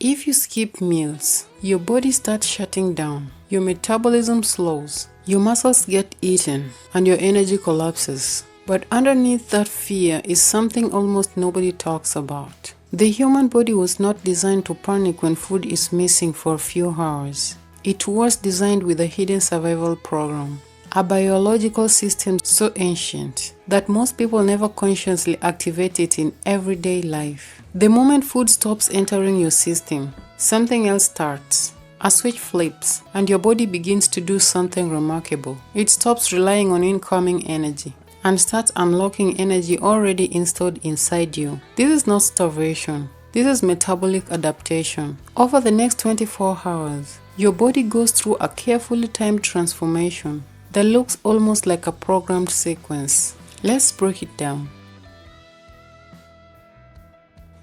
If you skip meals, your body starts shutting down, your metabolism slows, your muscles get eaten, and your energy collapses. But underneath that fear is something almost nobody talks about. The human body was not designed to panic when food is missing for a few hours. It was designed with a hidden survival program, a biological system so ancient that most people never consciously activate it in everyday life. The moment food stops entering your system, something else starts. A switch flips, and your body begins to do something remarkable. It stops relying on incoming energy and starts unlocking energy already installed inside you. This is not starvation. This is metabolic adaptation. Over the next 24 hours, your body goes through a carefully timed transformation that looks almost like a programmed sequence. Let's break it down.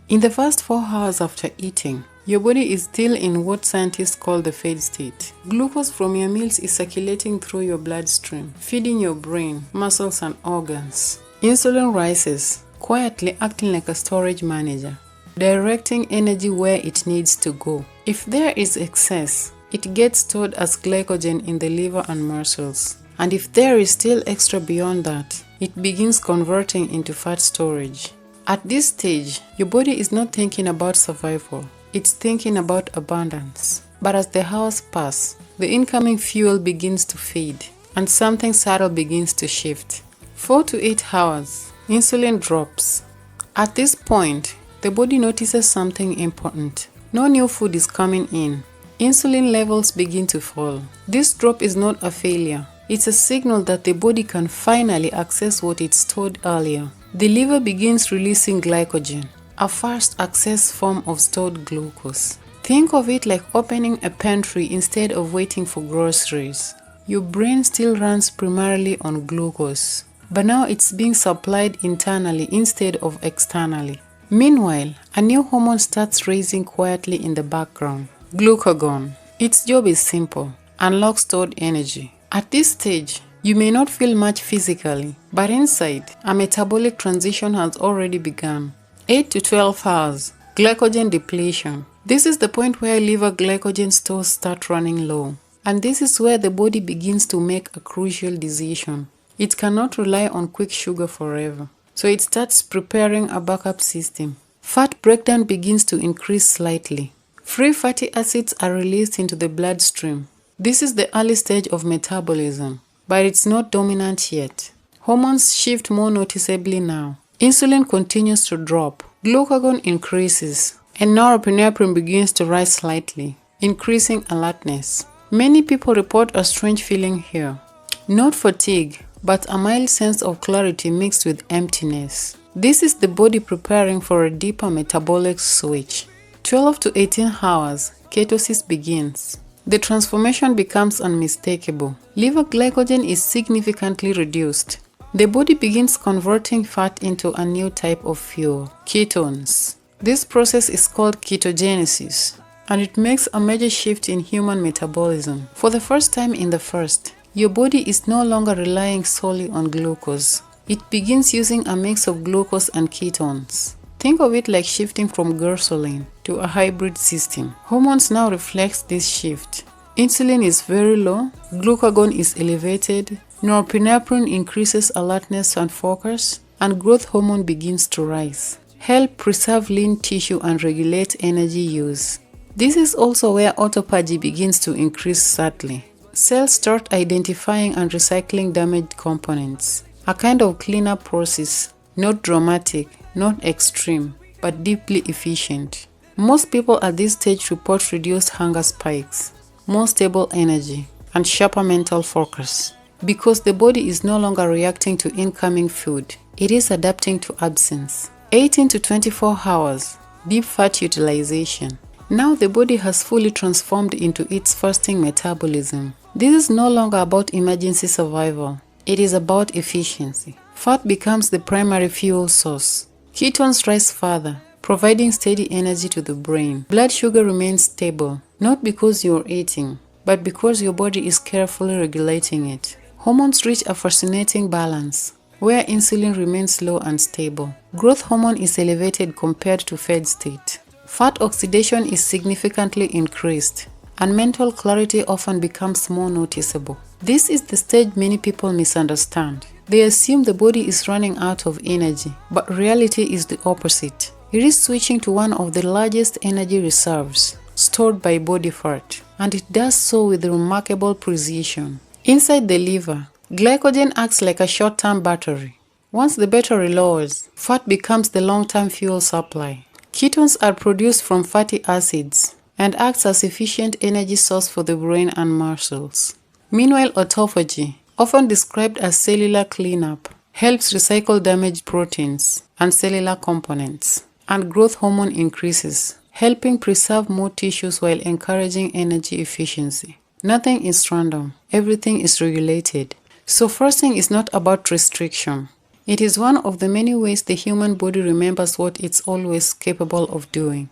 In the first 4 hours after eating, your body is still in what scientists call the fed state. Glucose from your meals is circulating through your bloodstream, feeding your brain, muscles, and organs. Insulin rises, quietly acting like a storage manager, directing energy where it needs to go. If there is excess, it gets stored as glycogen in the liver and muscles. And if there is still extra beyond that, it begins converting into fat storage. At this stage, your body is not thinking about survival. It's thinking about abundance. But as the hours pass, the incoming fuel begins to fade, and something subtle begins to shift. 4 to 8 hours, insulin drops. At this point, the body notices something important. No new food is coming in. Insulin levels begin to fall. This drop is not a failure. It's a signal that the body can finally access what it stored earlier. The liver begins releasing glycogen, a fast access form of stored glucose. Think of it like opening a pantry instead of waiting for groceries. Your brain still runs primarily on glucose, but now it's being supplied internally instead of externally. Meanwhile, a new hormone starts raising quietly in the background. Glucagon. Its job is simple: unlock stored energy. At this stage, you may not feel much physically, but inside, a metabolic transition has already begun. 8 to 12 hours, glycogen depletion. This is the point where liver glycogen stores start running low. And this is where the body begins to make a crucial decision. It cannot rely on quick sugar forever. So it starts preparing a backup system. Fat breakdown begins to increase slightly. Free fatty acids are released into the bloodstream. This is the early stage of metabolism, but it's not dominant yet. Hormones shift more noticeably now. Insulin continues to drop. Glucagon increases, and norepinephrine begins to rise slightly, increasing alertness. Many people report a strange feeling here. Not fatigue, but a mild sense of clarity mixed with emptiness. This is the body preparing for a deeper metabolic switch. 12 to 18 hours, ketosis begins. The transformation becomes unmistakable. Liver glycogen is significantly reduced. The body begins converting fat into a new type of fuel, ketones. This process is called ketogenesis, and it makes a major shift in human metabolism. For the first time in the first, your body is no longer relying solely on glucose. It begins using a mix of glucose and ketones. Think of it like shifting from gasoline to a hybrid system. Hormones now reflect this shift. Insulin is very low, glucagon is elevated, norepinephrine increases alertness and focus, and growth hormone begins to rise. Help preserve lean tissue and regulate energy use. This is also where autophagy begins to increase subtly. Cells start identifying and recycling damaged components. A kind of cleanup process, not dramatic, not extreme, but deeply efficient. Most people at this stage report reduced hunger spikes, more stable energy, and sharper mental focus. Because the body is no longer reacting to incoming food, it is adapting to absence. 18 to 24 hours, deep fat utilization. Now the body has fully transformed into its fasting metabolism. This is no longer about emergency survival. It is about efficiency. Fat becomes the primary fuel source. Ketones rise further, providing steady energy to the brain. Blood sugar remains stable, not because you're eating, but because your body is carefully regulating it. Hormones reach a fascinating balance, where insulin remains low and stable. Growth hormone is elevated compared to fed state. fat oxidation is significantly increased, and mental clarity often becomes more noticeable. This is the stage many people misunderstand. They assume the body is running out of energy, but reality is the opposite. It is switching to one of the largest energy reserves, stored by body fat, and it does so with remarkable precision. Inside the liver, glycogen acts like a short-term battery. Once the battery lowers, fat becomes the long-term fuel supply. Ketones are produced from fatty acids and acts as efficient energy source for the brain and muscles. Meanwhile, autophagy, often described as cellular cleanup, helps recycle damaged proteins and cellular components, and growth hormone increases, helping preserve more tissues while encouraging energy efficiency. Nothing is random, everything is regulated. So fasting is not about restriction. It is one of the many ways the human body remembers what it's always capable of doing.